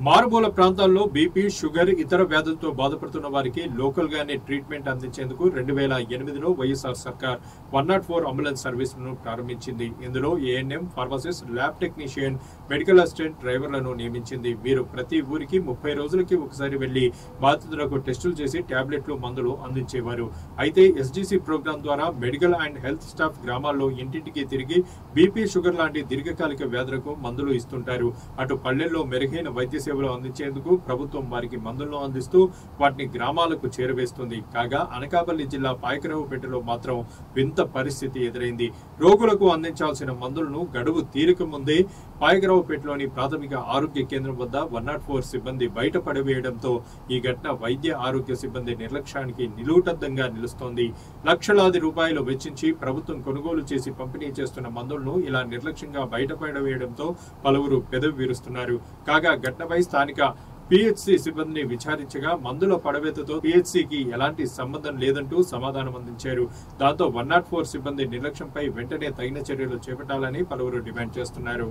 మారుమూల ప్రాంతాల్లో BP, sugar, ఇతర వ్యాధులతో బాధపడుతున్న వారికి లోకల్ గానే ట్రీట్మెంట్ అందించేందుకు 2008లో వైఎస్ఆర్ సర్కార్ 104 అంబులెన్స్ సర్వీసులను ప్రారంభించింది. ఇందులో ANM, pharmacist, lab technician, medical assistant, డ్రైవర్లను నియమించింది. వీరు ప్రతి ఊరికి 30 రోజులకి ఒకసారి వెళ్లి బాధితులకు టెస్టులు చేసి టాబ్లెట్లు, మందులు అందించేవారు. అయితే ఎస్డీసీ ప్రోగ్రాం ద్వారా మెడికల్ అండ్ హెల్త్ స్టాఫ్ గ్రామాల్లో ఇంటింటికి తిరిగి బీపీ, షుగర్ లాంటి దీర్ఘకాలిక వ్యాధులకు మందులు ఇస్తుంటారు. అటు పల్లెల్లో మెరుగైన వైద్య సేవలు అందించేందుకు ప్రభుత్వం వారికి మందులను అందిస్తూ వాటిని గ్రామాలకు చేరవేస్తుంది. కాగా అనకాపల్లి జిల్లా పాయకరావుపేటలో మాత్రం వింత పరిస్థితి ఎదురైంది. రోగులకు అందించాల్సిన మందులను గడువు తీరక ముందే పాయకరావుపేటలోని ప్రాథమిక ఆరోగ్య కేంద్రం వద్ద 104 సిబ్బంది బయట పడవేయడంతో ఈ ఘటన వైద్య ఆరోగ్య సిబ్బంది నిర్లక్ష్యానికి నిలువుటద్దంగా నిలుస్తోంది. లక్షలాది రూపాయలు వెచ్చించి ప్రభుత్వం కొనుగోలు చేసి పంపిణీ చేస్తున్న మందులను ఇలా నిర్లక్ష్యంగా బయట పడవేయడంతో పలువురు పెదవి విరుస్తున్నారు. కాగా ఘటనపై స్థానిక పిహెచ్సి సిబ్బందిని విచారించగా మందుల పడవేతతో పిహెచ్సికి ఎలాంటి సంబంధం లేదంటూ సమాధానం అందించారు. దాంతో 104 సిబ్బంది నిర్లక్ష్యంపై వెంటనే తగిన చర్యలు చేపట్టాలని పలువురు డిమాండ్ చేస్తున్నారు.